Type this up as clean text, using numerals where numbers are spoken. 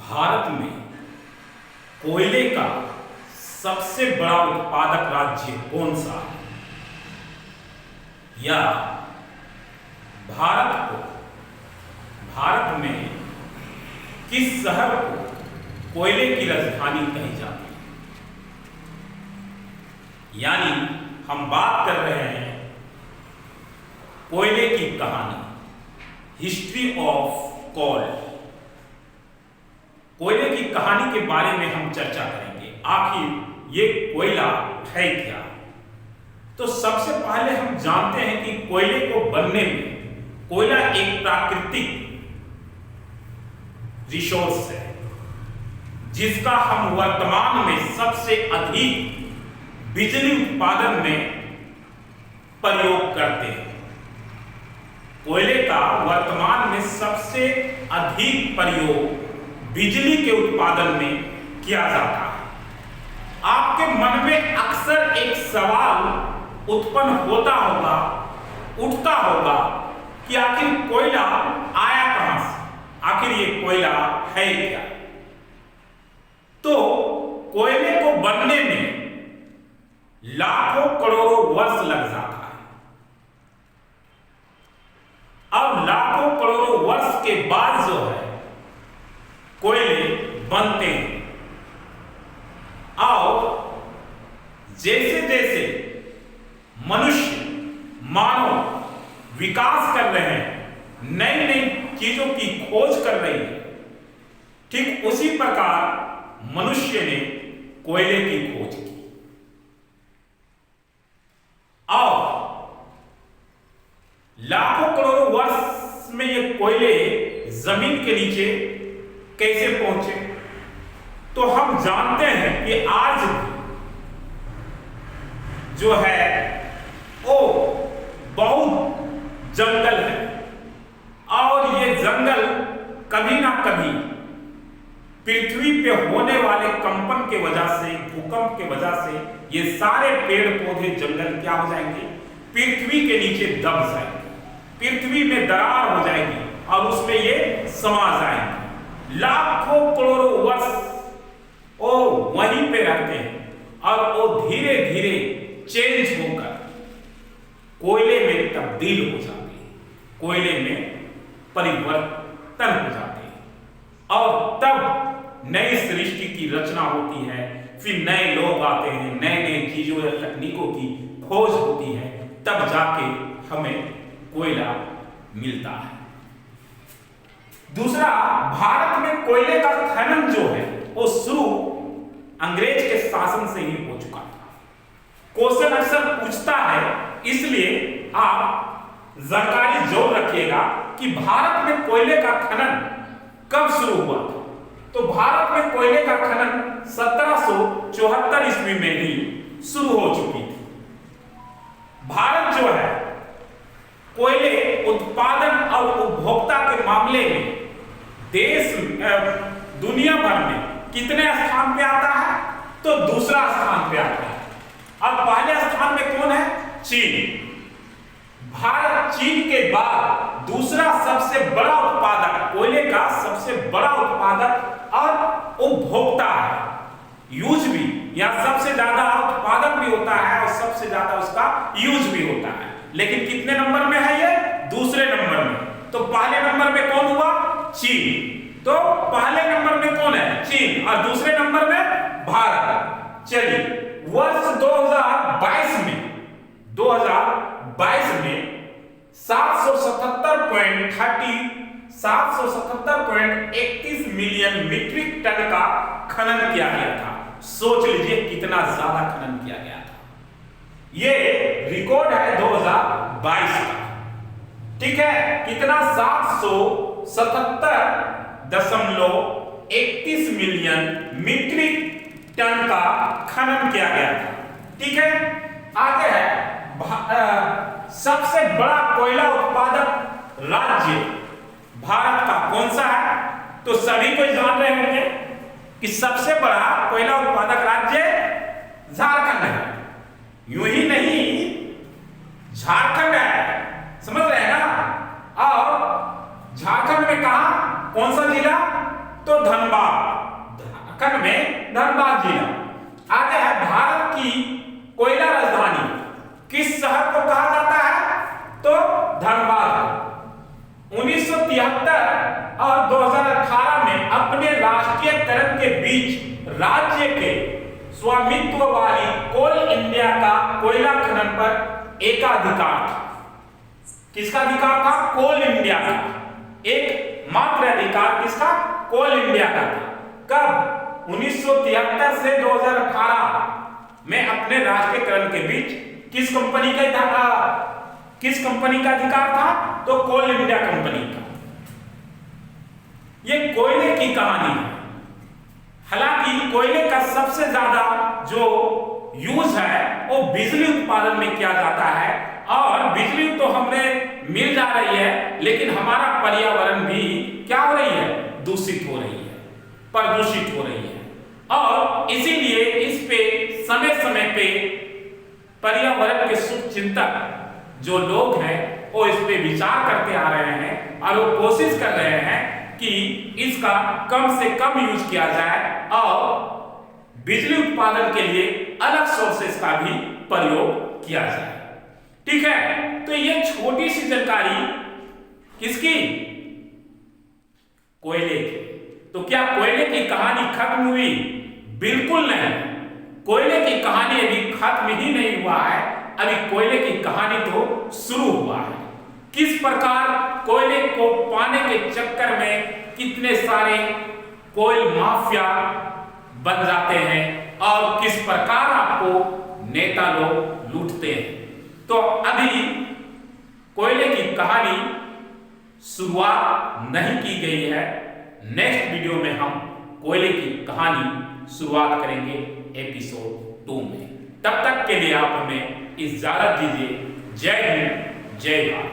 भारत में कोयले का सबसे बड़ा उत्पादक राज्य कौन सा है? या भारत में किस शहर को कोयले की राजधानी कही जाती है? यानी हम बात कर रहे हैं कोयले की कहानी, हिस्ट्री ऑफ कोल। कोयले की कहानी के बारे में हम चर्चा करेंगे। आखिर ये कोयला है क्या? तो सबसे पहले हम जानते हैं कि कोयले को बनने में कोयला एक प्राकृतिक रिसोर्स है जिसका हम वर्तमान में सबसे अधिक बिजली उत्पादन में प्रयोग करते हैं। कोयले का वर्तमान में सबसे अधिक प्रयोग बिजली के उत्पादन में किया जाता है। आपके मन में अक्सर एक सवाल उत्पन्न होता होगा, उठता होगा कि आखिर कोयला आया कहां से? आखिर ये कोयला है क्या? तो कोयले को बनने में लाखों करोड़ों वर्ष लग जाता है। अब लाखों करोड़ों वर्ष के बाद जो है कोयले बनते हैं। और जैसे जैसे मनुष्य मानव विकास कर रहे हैं, नई नई चीजों की खोज कर रही है, ठीक उसी प्रकार मनुष्य ने कोयले की खोज की। और लाखों करोड़ों वर्ष में ये कोयले जमीन के नीचे कैसे पहुंचे? तो हम जानते हैं कि आज जो है वो बहुत जंगल है और ये जंगल कभी ना कभी पृथ्वी पे होने वाले कंपन के वजह से, भूकंप के वजह से ये सारे पेड़ पौधे जंगल क्या हो जाएंगे? पृथ्वी के नीचे दब जाएंगे, पृथ्वी में दरार हो जाएगी और उसमें ये समा जाएंगे। लाखों करोड़ों वर्ष वो वहीं पे रहते हैं और वो धीरे धीरे चेंज होकर कोयले में तब्दील हो जाते हैं, कोयले में परिवर्तन हो जाते हैं और तब नई सृष्टि की रचना होती है। फिर नए लोग आते हैं, नए नए चीजों या तकनीकों की खोज होती है, तब जाके हमें कोयला मिलता है। दूसरा, भारत में कोयले का खनन जो है वो शुरू अंग्रेज के शासन से ही हो चुका था। क्वेश्चन अक्सर पूछता है, इसलिए आप जानकारी जोड़ रखिएगा कि भारत में कोयले का खनन कब शुरू हुआ था। तो भारत में कोयले का खनन 1774 ईस्वी में ही शुरू हो चुकी थी। भारत जो है कोयले उत्पादन और उपभोक्ता के मामले में देश दुनिया भर में कितने स्थान पे आता है? तो दूसरा स्थान पे आता है। अब पहले स्थान में कौन है? चीन। भारत चीन के बाद दूसरा सबसे बड़ा उत्पादक, कोयले का सबसे बड़ा उत्पादक और उपभोक्ता है। यूज भी, या सबसे ज्यादा उत्पादक भी होता है और सबसे ज्यादा उसका यूज भी होता है। लेकिन कितने नंबर में है ये? दूसरे नंबर में। तो पहले नंबर में कौन हुआ? चीन। तो पहले नंबर में कौन है? चीन। और दूसरे नंबर में भारत। चलिए, वर्ष 2022 में 777.31 मिलियन मीट्रिक टन का खनन किया गया था। सोच लीजिए कितना ज्यादा खनन किया गया था। ये रिकॉर्ड है 2022 का। ठीक है, कितना? 777.31 मिलियन मीट्रिक टन का खनन किया गया था। ठीक है, आगे है सबसे बड़ा कोयला उत्पादक राज्य भारत का कौन सा है? तो सभी कोई जान रहे होंगे कि सबसे बड़ा कोयला उत्पादक राज्य झारखंड है। यूं ही नहीं, झारखंड है, समझ रहे हैं ना? और झारखंड में कहा, कौन सा जिला? तो तो धनबाद, झारखंड में धनबाद जिला। आगे है भारत की कोयला राजधानी किस शहर को कहा जाता है? तो धनबाद। 1973 और 2018 में अपने राष्ट्रीयकरण के बीच राज्य के स्वामित्व वाली कोल इंडिया का कोयला खनन पर एकाधिकार था। किसका अधिकार था? कोल इंडिया का। एक मात्र अधिकार किसका? कोल इंडिया का था। कब? 1973 से 2018 में अपने राष्ट्रीयकरण के बीच किस कंपनी का अधिकार था? तो कोल इंडिया कंपनी का। यह कोयले की कहानी है। हालांकि कोयले का सबसे ज्यादा जो यूज है वो बिजली उत्पादन में किया जाता है, और बिजली तो हमें मिल जा रही है, लेकिन हमारा पर्यावरण भी क्या हो रही है? दूषित हो रही है, प्रदूषित हो रही है। और इसीलिए इस पे समय समय पे पर्यावरण के शुभचिंतक जो लोग हैं वो इस पे विचार करते आ रहे हैं, और वो कोशिश कर रहे हैं कि इसका कम से कम यूज किया जाए और बिजली उत्पादन के लिए अलग सोर्सेस का भी प्रयोग किया जाए। ठीक है, तो ये छोटी सी जानकारी किसकी? कोयले की। तो क्या कोयले की कहानी खत्म हुई? बिल्कुल नहीं। कोयले की कहानी अभी खत्म ही नहीं हुआ है, अभी कोयले की कहानी तो शुरू हुआ है। किस प्रकार कोयले को पाने के चक्कर में कितने सारे कोयल माफिया बन जाते हैं, और किस प्रकार आपको नेता लोग लूटते हैं। तो अभी कोयले की कहानी शुरुआत नहीं की गई है। नेक्स्ट वीडियो में हम कोयले की कहानी शुरुआत करेंगे एपिसोड 2 में। तब तक के लिए आप हमें इजाजत दीजिए। जय हिंद, जय भारत।